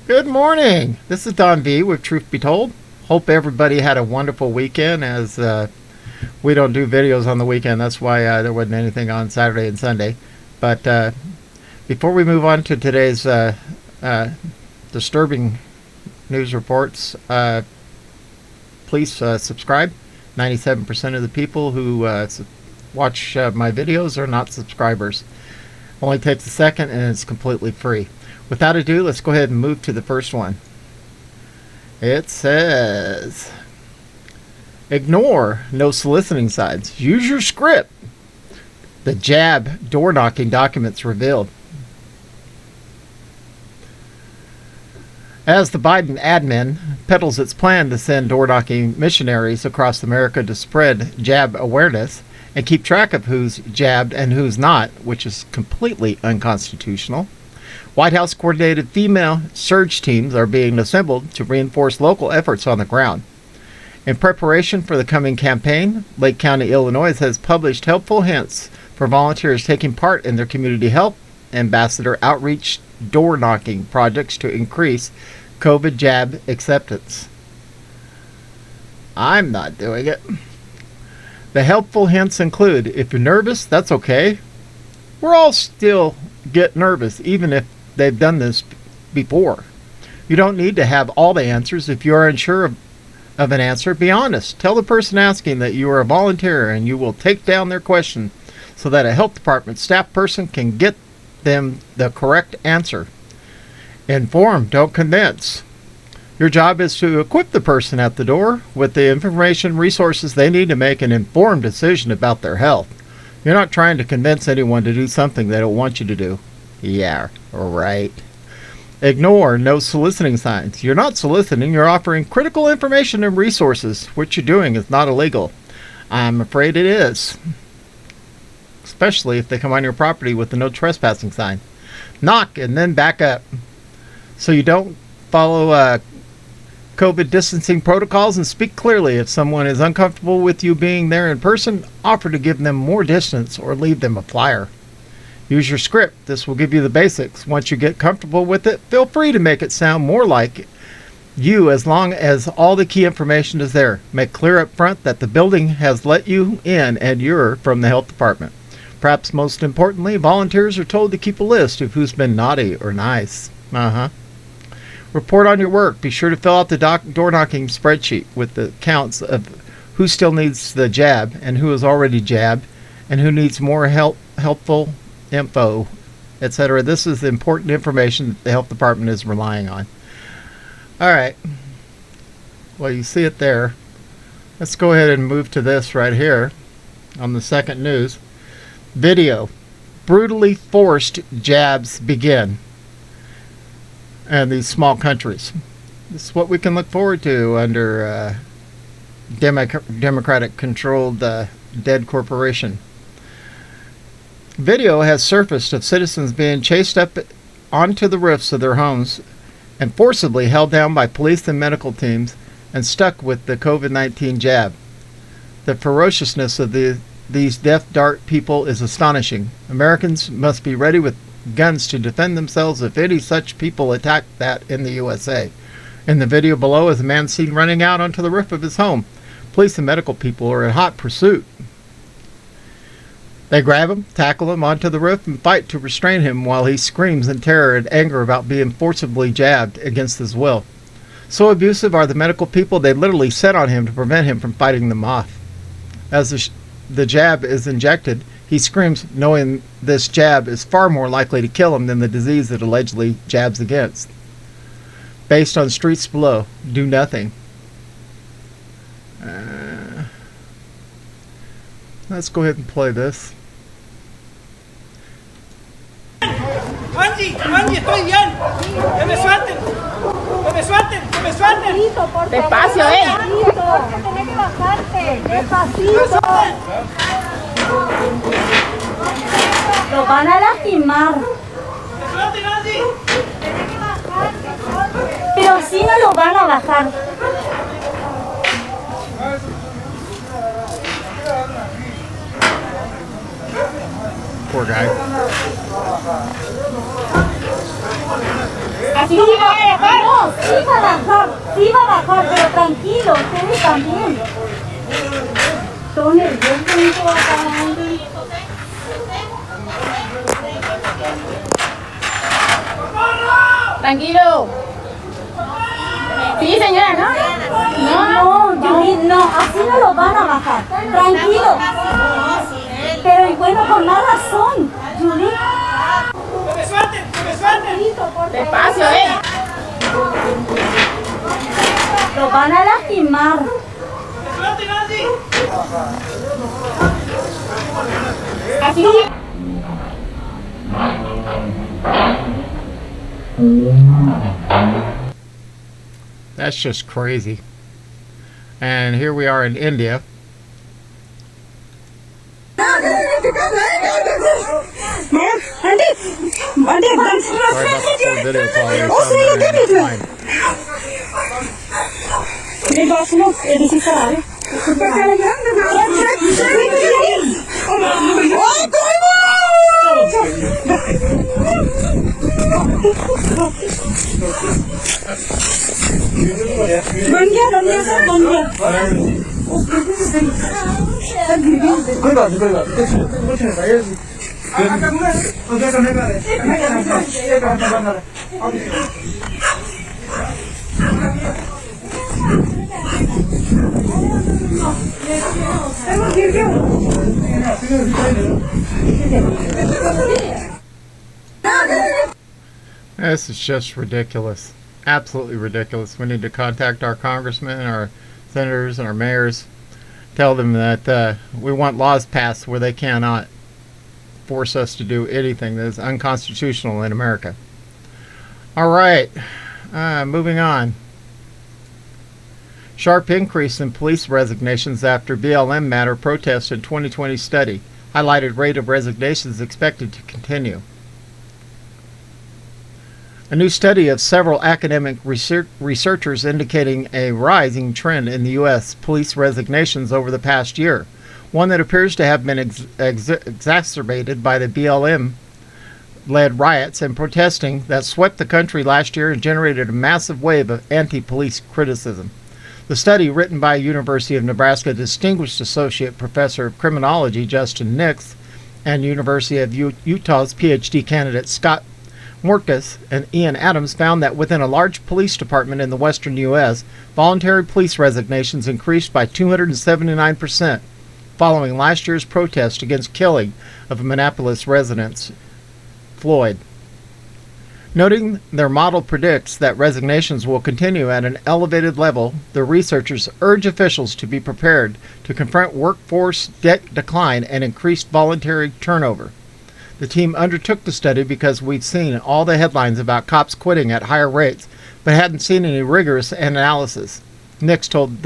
Good morning. This is Don V with Truth Be Told. Hope everybody had a wonderful weekend, as we don't do videos on the weekend. That's why there wasn't anything on Saturday and Sunday. But before we move on to today's disturbing news reports, please subscribe. 97% of the people who watch my videos are not subscribers. Only takes a second and it's completely free. Without ado, let's go ahead and move to the first one. It says, ignore no soliciting signs. Use your script. The jab door knocking documents revealed. As the Biden admin peddles its plan to send door knocking missionaries across America to spread jab awareness and keep track of who's jabbed and who's not, which is completely unconstitutional, White House-coordinated female surge teams are being assembled to reinforce local efforts on the ground. In preparation for the coming campaign, Lake County, Illinois has published helpful hints for volunteers taking part in their community health ambassador outreach door-knocking projects to increase COVID jab acceptance. I'm not doing it. The helpful hints include, if you're nervous, that's okay. We're all still get nervous, even if they've done this before. You don't need to have all the answers. If you are unsure of an answer, be honest. Tell the person asking that you are a volunteer and you will take down their question so that a health department staff person can get them the correct answer. Inform, don't convince. Your job is to equip the person at the door with the information resources they need to make an informed decision about their health. You're not trying to convince anyone to do something they don't want you to do. Yeah, right. Ignore no soliciting signs. You're not soliciting, you're offering critical information and resources. What you're doing is not illegal. I'm afraid it is. Especially if they come on your property with the no trespassing sign. Knock and then back up. So you don't follow COVID distancing protocols, and speak clearly. If someone is uncomfortable with you being there in person, offer to give them more distance or leave them a flyer. Use your script. This will give you the basics. Once you get comfortable with it, feel free to make it sound more like you, as long as all the key information is there. Make clear up front that the building has let you in and you're from the health department. Perhaps most importantly, volunteers are told to keep a list of who's been naughty or nice. Report on your work. Be sure to fill out the door knocking spreadsheet with the counts of who still needs the jab and who is already jabbed and who needs more helpful info, etc. This is the important information that the health department is relying on. Alright. Well, you see it there. Let's go ahead and move to this right here on the second news. Video. Brutally forced jabs begin. And these small countries. This is what we can look forward to under Democratic-controlled dead corporation. Video has surfaced of citizens being chased up onto the roofs of their homes and forcibly held down by police and medical teams and stuck with the COVID-19 jab. The ferociousness of these death dart people is astonishing. Americans must be ready with guns to defend themselves if any such people attack that in the USA. In the video below is a man seen running out onto the roof of his home. Police and medical people are in hot pursuit. They grab him, tackle him onto the roof, and fight to restrain him while he screams in terror and anger about being forcibly jabbed against his will. So abusive are the medical people, they literally set on him to prevent him from fighting them off. As the jab is injected, he screams, knowing this jab is far more likely to kill him than the disease it allegedly jabs against. Based on streets below, do nothing. Let's go ahead and play this. Angie, estoy bien. Que me suelten. Que me suelten. Que me suelten. Despacio, Tienes que bajarte. Despacito. Lo van a lastimar. Que suelten, Angie. Tienes que bajarte. Pero si no lo van a bajar. Poor guy. Así Sí no me va, voy a dejar. no, sí va a bajar, pero tranquilo, ustedes también. Todo nervioso, acá. Tranquilo. Sí, señora, ¿no? No, Judith, no, así no lo van a bajar. Tranquilo. Pero y bueno, con más razón, Judith. ¡Que me suelten! ¡Que me suelten! Despacio, Lo van a lastimar. ¡Que me suelten, Nancy! Así no me... That's just crazy. And here we are in India. Sorry about the poor video quality. It's on there. मेरी बात सुनो ADC sir आ रहे बन गया sir बन गया कोई बात कुछ नहीं भाई ओके करने का This is just ridiculous. Absolutely ridiculous. We need to contact our congressmen, our senators, and our mayors. Tell them that we want laws passed where they cannot force us to do anything that is unconstitutional in America. All right. Moving on. Sharp increase in police resignations after BLM matter protest in 2020 study. Highlighted rate of resignations expected to continue. A new study of several academic researchers indicating a rising trend in the U.S. police resignations over the past year, one that appears to have been exacerbated by the BLM-led riots and protesting that swept the country last year and generated a massive wave of anti-police criticism. The study, written by University of Nebraska Distinguished Associate Professor of Criminology Justin Nix and University of Utah's PhD candidate Scott Morkus and Ian Adams, found that within a large police department in the western U.S., voluntary police resignations increased by 279% following last year's protest against killing of Minneapolis resident Floyd. Noting their model predicts that resignations will continue at an elevated level, the researchers urge officials to be prepared to confront workforce decline and increased voluntary turnover. The team undertook the study because we'd seen all the headlines about cops quitting at higher rates, but hadn't seen any rigorous analysis, Nix told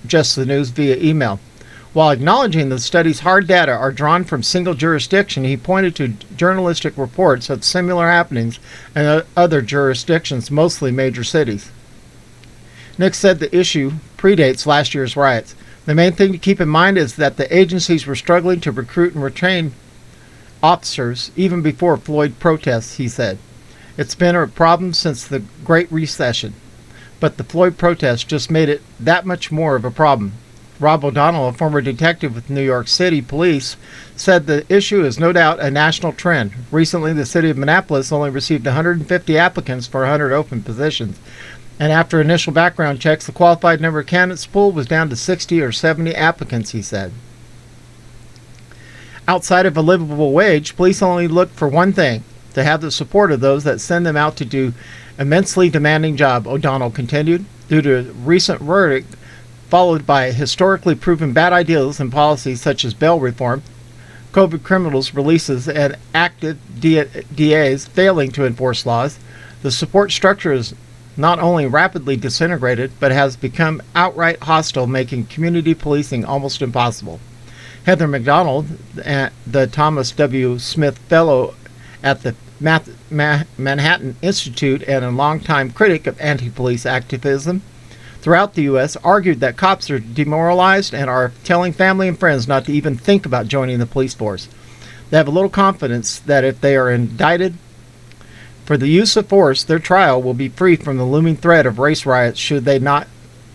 Just the News via email. While acknowledging the study's hard data are drawn from single jurisdiction, he pointed to journalistic reports of similar happenings in other jurisdictions, mostly major cities. Nix said the issue predates last year's riots. The main thing to keep in mind is that the agencies were struggling to recruit and retain officers even before Floyd protests, he said. It's been a problem since the Great Recession, but the Floyd protests just made it that much more of a problem. Rob O'Donnell, a former detective with New York City Police, said the issue is no doubt a national trend. Recently, the city of Minneapolis only received 150 applicants for 100 open positions, and after initial background checks, the qualified number of candidates pooled was down to 60 or 70 applicants, he said. Outside of a livable wage, police only look for one thing: to have the support of those that send them out to do immensely demanding job, O'Donnell continued. Due to a recent verdict followed by historically proven bad ideals and policies such as bail reform, COVID criminals releases, and active DAs failing to enforce laws, the support structure is not only rapidly disintegrated, but has become outright hostile, making community policing almost impossible. Heather McDonald, the Thomas W. Smith Fellow at the Manhattan Institute and a longtime critic of anti-police activism throughout the U.S., argued that cops are demoralized and are telling family and friends not to even think about joining the police force. They have a little confidence that if they are indicted For the use of force, their trial will be free from the looming threat of race riots should they not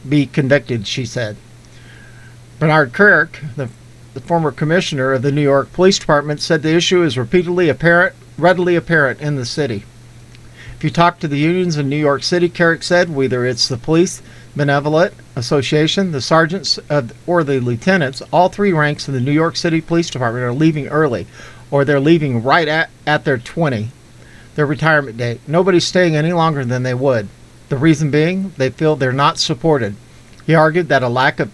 be convicted, she said. Bernard Kerik, the former commissioner of the New York Police Department, said the issue is readily apparent in the city. If you talk to the unions in New York City, Kerik said, whether it's the Police Benevolent Association, the sergeants, or the lieutenants, all three ranks in the New York City Police Department are leaving early, or they're leaving right at their retirement date. Nobody's staying any longer than they would. The reason being, they feel they're not supported. He argued that a lack of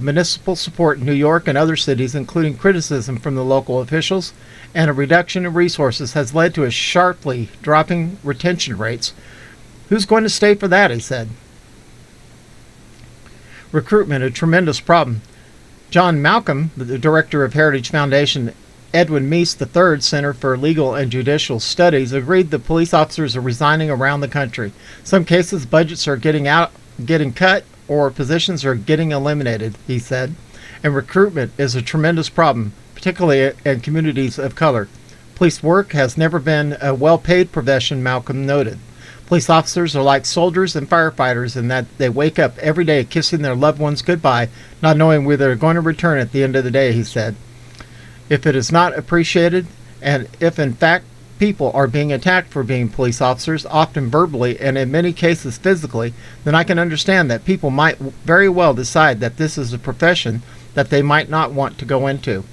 municipal support in New York and other cities, including criticism from the local officials and a reduction in resources, has led to a sharply dropping retention rates. Who's going to stay for that, he said. Recruitment, a tremendous problem. John Malcolm, the director of Heritage Foundation Edwin Meese III Center for Legal and Judicial Studies, agreed that police officers are resigning around the country. Some cases, budgets are getting cut, or positions are getting eliminated, he said. And recruitment is a tremendous problem, particularly in communities of color. Police work has never been a well-paid profession, Malcolm noted. Police officers are like soldiers and firefighters in that they wake up every day kissing their loved ones goodbye, not knowing whether they're going to return at the end of the day, he said. If it is not appreciated, and if in fact people are being attacked for being police officers, often verbally and in many cases physically, then I can understand that people might very well decide that this is a profession that they might not want to go into.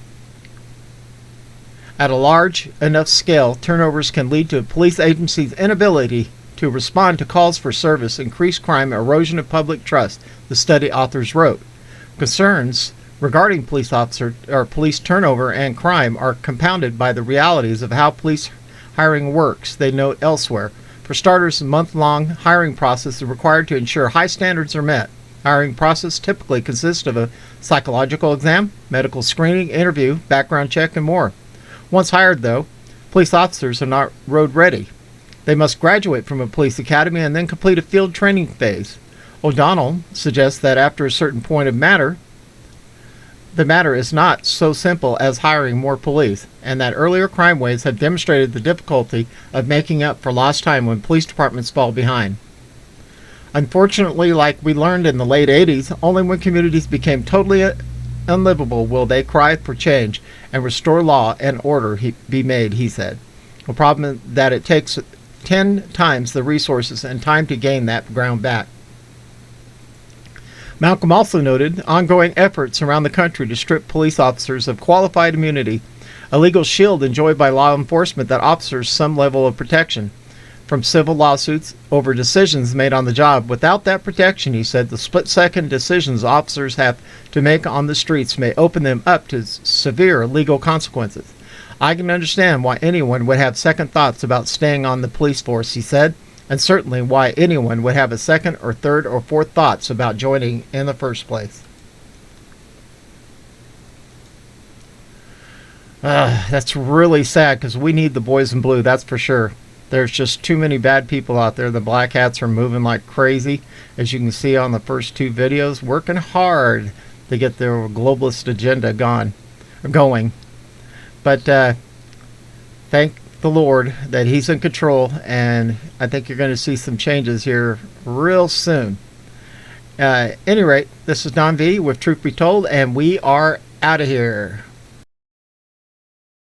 At a large enough scale, turnovers can lead to a police agency's inability to respond to calls for service, increased crime, erosion of public trust, the study authors wrote. Concerns regarding police turnover and crime are compounded by the realities of how police hiring works, they note elsewhere. For starters, a month-long hiring process is required to ensure high standards are met. Hiring process typically consists of a psychological exam, medical screening, interview, background check, and more. Once hired, though, police officers are not road ready. They must graduate from a police academy and then complete a field training phase. O'Donnell suggests that after a certain point the matter is not so simple as hiring more police, and that earlier crime waves have demonstrated the difficulty of making up for lost time when police departments fall behind. Unfortunately, like we learned in the late 80s, only when communities became totally unlivable will they cry for change and restore law and order be made, he said. A problem is that it takes 10 times the resources and time to gain that ground back. Malcolm also noted ongoing efforts around the country to strip police officers of qualified immunity, a legal shield enjoyed by law enforcement that offers some level of protection from civil lawsuits over decisions made on the job. Without that protection, he said, the split-second decisions officers have to make on the streets may open them up to severe legal consequences. I can understand why anyone would have second thoughts about staying on the police force, he said, and certainly why anyone would have a second or third or fourth thoughts about joining in the first place. That's really sad because we need the boys in blue, that's for sure. There's just too many bad people out there. The black hats are moving like crazy, as you can see on the first two videos, working hard to get their globalist agenda going. But thank the Lord that He's in control, and I think you're going to see some changes here real soon. At any rate, this is Don V with Truth Be Told, and we are out of here.